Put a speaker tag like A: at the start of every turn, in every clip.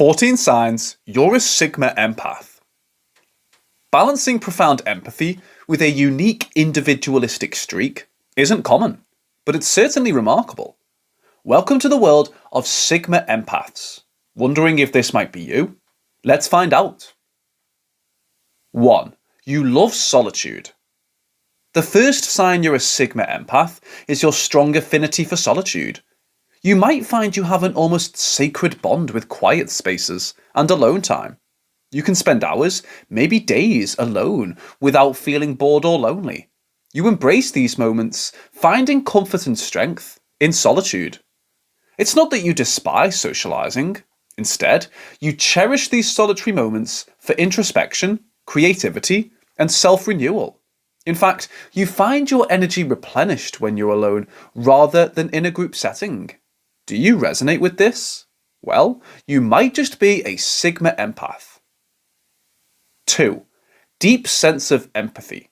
A: 14 signs you're a Sigma Empath. Balancing profound empathy with a unique individualistic streak isn't common, but it's certainly remarkable. Welcome to the world of Sigma Empaths. Wondering if this might be you? Let's find out. 1. You love solitude. The first sign you're a Sigma Empath is your strong affinity for solitude. You might find you have an almost sacred bond with quiet spaces and alone time. You can spend hours, maybe days, alone without feeling bored or lonely. You embrace these moments, finding comfort and strength in solitude. It's not that you despise socializing. Instead, you cherish these solitary moments for introspection, creativity, and self-renewal. In fact, you find your energy replenished when you're alone rather than in a group setting. Do you resonate with this? Well, you might just be a Sigma Empath. 2. Deep sense of empathy.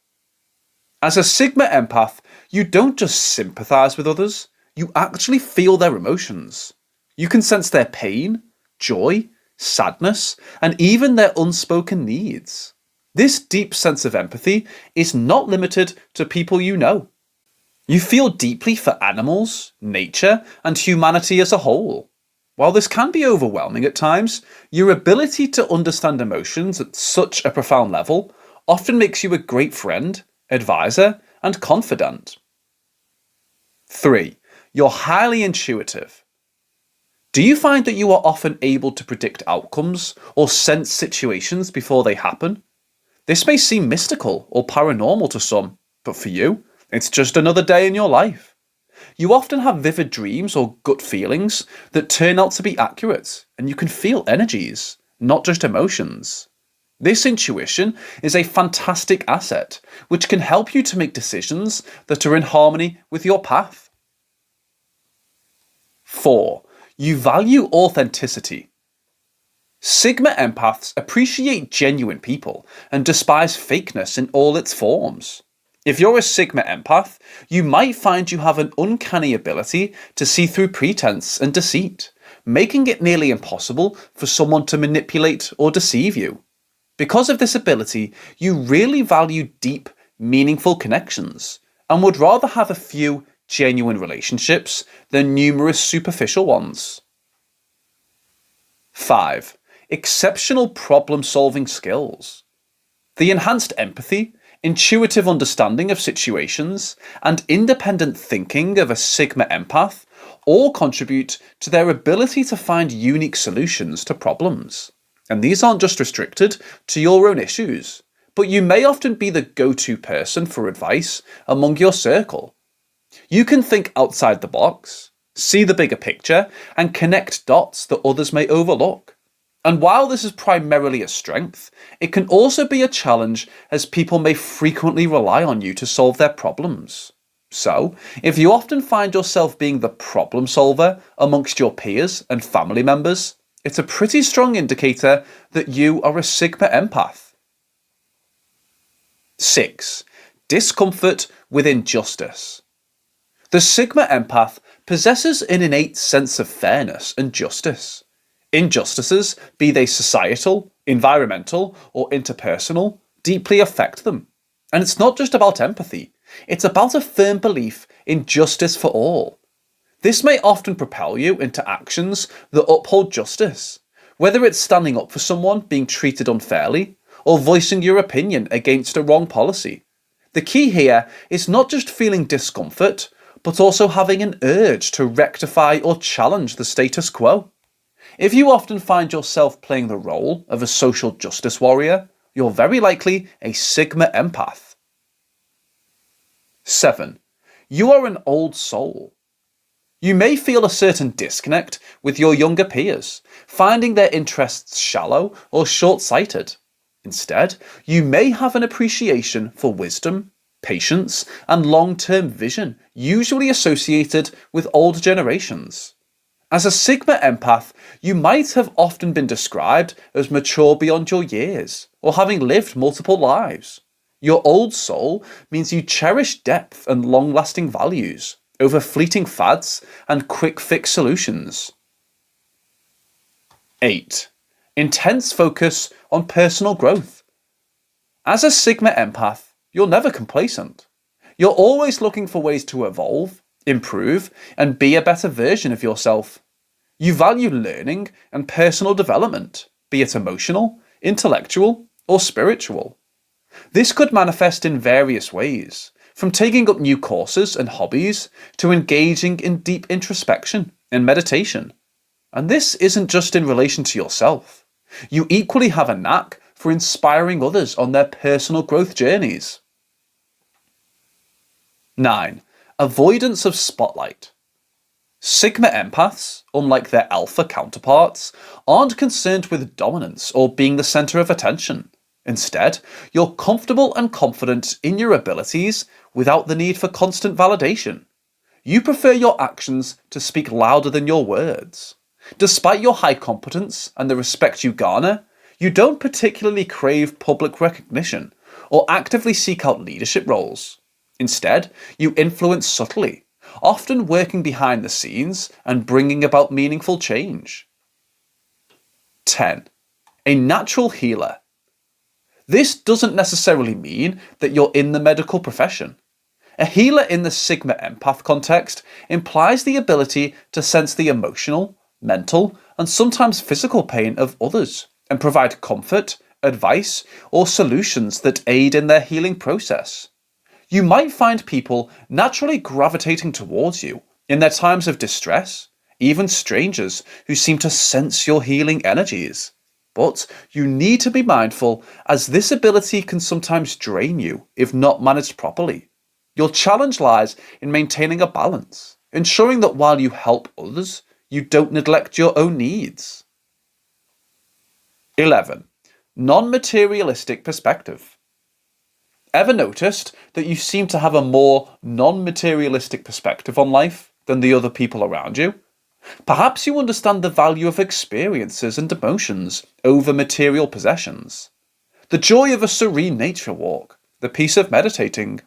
A: As a Sigma Empath, you don't just sympathize with others, you actually feel their emotions. You can sense their pain, joy, sadness, and even their unspoken needs. This deep sense of empathy is not limited to people you know. You feel deeply for animals, nature, and humanity as a whole. While this can be overwhelming at times, your ability to understand emotions at such a profound level often makes you a great friend, advisor, and confidant. 3. You're highly intuitive. Do you find that you are often able to predict outcomes or sense situations before they happen? This may seem mystical or paranormal to some, but for you, it's just another day in your life. You often have vivid dreams or gut feelings that turn out to be accurate, and you can feel energies, not just emotions. This intuition is a fantastic asset, which can help you to make decisions that are in harmony with your path. 4. You value authenticity. Sigma Empaths appreciate genuine people and despise fakeness in all its forms. If you're a Sigma Empath, you might find you have an uncanny ability to see through pretense and deceit, making it nearly impossible for someone to manipulate or deceive you. Because of this ability, you really value deep, meaningful connections, and would rather have a few genuine relationships than numerous superficial ones. 5. Exceptional problem-solving skills. The enhanced empathy, intuitive understanding of situations, and independent thinking of a Sigma Empath all contribute to their ability to find unique solutions to problems. And these aren't just restricted to your own issues, but you may often be the go-to person for advice among your circle. You can think outside the box, see the bigger picture, and connect dots that others may overlook. And while this is primarily a strength, it can also be a challenge as people may frequently rely on you to solve their problems. So, if you often find yourself being the problem solver amongst your peers and family members, it's a pretty strong indicator that you are a Sigma Empath. 6. Discomfort with injustice. The Sigma Empath possesses an innate sense of fairness and justice. Injustices, be they societal, environmental, or interpersonal, deeply affect them. And it's not just about empathy, it's about a firm belief in justice for all. This may often propel you into actions that uphold justice, whether it's standing up for someone being treated unfairly, or voicing your opinion against a wrong policy. The key here is not just feeling discomfort, but also having an urge to rectify or challenge the status quo. If you often find yourself playing the role of a social justice warrior, you're very likely a Sigma Empath. 7. You are an old soul. You may feel a certain disconnect with your younger peers, finding their interests shallow or short-sighted. Instead, you may have an appreciation for wisdom, patience, and long-term vision, usually associated with older generations. As a Sigma Empath, you might have often been described as mature beyond your years, or having lived multiple lives. Your old soul means you cherish depth and long-lasting values over fleeting fads and quick-fix solutions. 8. intense focus on personal growth. As a Sigma Empath, you're never complacent. You're always looking for ways to evolve, improve, and be a better version of yourself. You value learning and personal development, be it emotional, intellectual, or spiritual. This could manifest in various ways, from taking up new courses and hobbies to engaging in deep introspection and meditation. And this isn't just in relation to yourself. You equally have a knack for inspiring others on their personal growth journeys. 9. Avoidance of spotlight. Sigma empaths, unlike their alpha counterparts, aren't concerned with dominance or being the centre of attention. Instead, you're comfortable and confident in your abilities without the need for constant validation. You prefer your actions to speak louder than your words. Despite your high competence and the respect you garner, you don't particularly crave public recognition or actively seek out leadership roles. Instead, you influence subtly, often working behind the scenes and bringing about meaningful change. 10. A natural healer. This doesn't necessarily mean that you're in the medical profession. A healer in the Sigma Empath context implies the ability to sense the emotional, mental, and sometimes physical pain of others and provide comfort, advice, or solutions that aid in their healing process. You might find people naturally gravitating towards you in their times of distress, even strangers who seem to sense your healing energies. But you need to be mindful, as this ability can sometimes drain you if not managed properly. Your challenge lies in maintaining a balance, ensuring that while you help others, you don't neglect your own needs. 11. Non-materialistic perspective. Ever noticed that you seem to have a more non-materialistic perspective on life than the other people around you? Perhaps you understand the value of experiences and emotions over material possessions. The joy of a serene nature walk, the peace of meditating,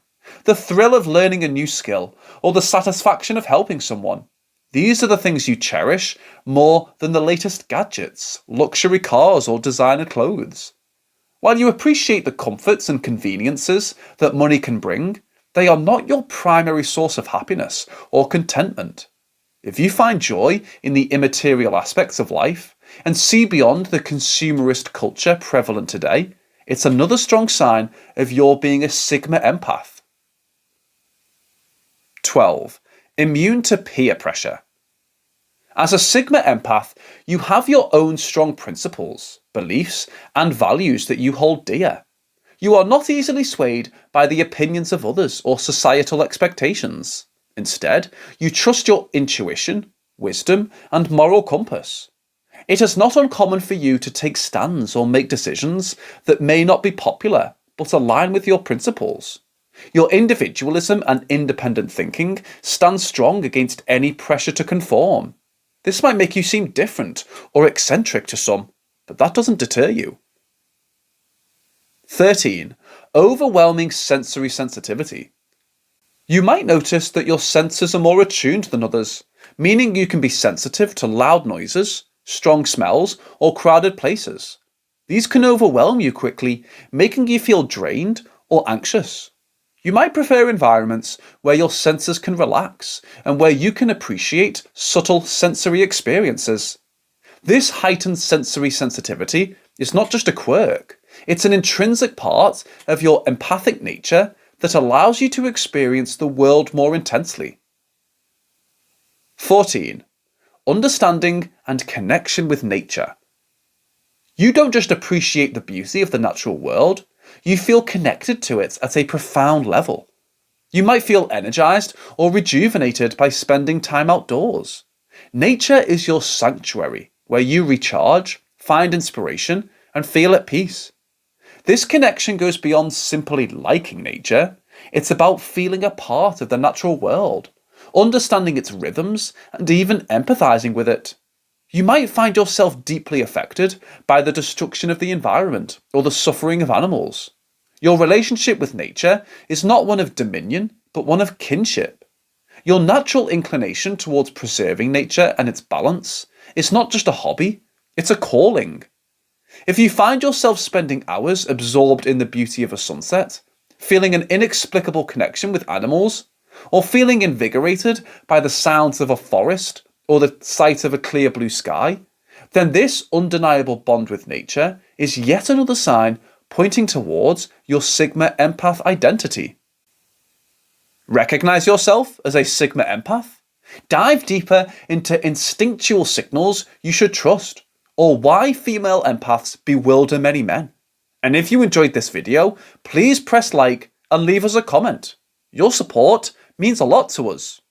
A: the thrill of learning a new skill, or the satisfaction of helping someone. These are the things you cherish more than the latest gadgets, luxury cars, or designer clothes. While you appreciate the comforts and conveniences that money can bring, they are not your primary source of happiness or contentment. If you find joy in the immaterial aspects of life and see beyond the consumerist culture prevalent today, it's another strong sign of your being a Sigma Empath. 12. Immune to peer pressure. As a Sigma Empath, you have your own strong principles, beliefs, and values that you hold dear. You are not easily swayed by the opinions of others or societal expectations. Instead, you trust your intuition, wisdom, and moral compass. It is not uncommon for you to take stands or make decisions that may not be popular, but align with your principles. Your individualism and independent thinking stand strong against any pressure to conform. This might make you seem different or eccentric to some, but that doesn't deter you. 13. Overwhelming sensory sensitivity. You might notice that your senses are more attuned than others, meaning you can be sensitive to loud noises, strong smells, or crowded places. These can overwhelm you quickly, making you feel drained or anxious. You might prefer environments where your senses can relax and where you can appreciate subtle sensory experiences. This heightened sensory sensitivity is not just a quirk, it's an intrinsic part of your empathic nature that allows you to experience the world more intensely. 14. Understanding and connection with nature. You don't just appreciate the beauty of the natural world, you feel connected to it at a profound level. You might feel energized or rejuvenated by spending time outdoors. Nature is your sanctuary, where you recharge, find inspiration, and feel at peace. This connection goes beyond simply liking nature. It's about feeling a part of the natural world, understanding its rhythms, and even empathizing with it. You might find yourself deeply affected by the destruction of the environment or the suffering of animals. Your relationship with nature is not one of dominion, but one of kinship. Your natural inclination towards preserving nature and its balance is not just a hobby, it's a calling. If you find yourself spending hours absorbed in the beauty of a sunset, feeling an inexplicable connection with animals, or feeling invigorated by the sounds of a forest or the sight of a clear blue sky, then this undeniable bond with nature is yet another sign pointing towards your Sigma Empath identity. Recognize yourself as a Sigma Empath? Dive deeper into instinctual signals you should trust, or why female empaths bewilder many men. And if you enjoyed this video, please press like and leave us a comment. Your support means a lot to us.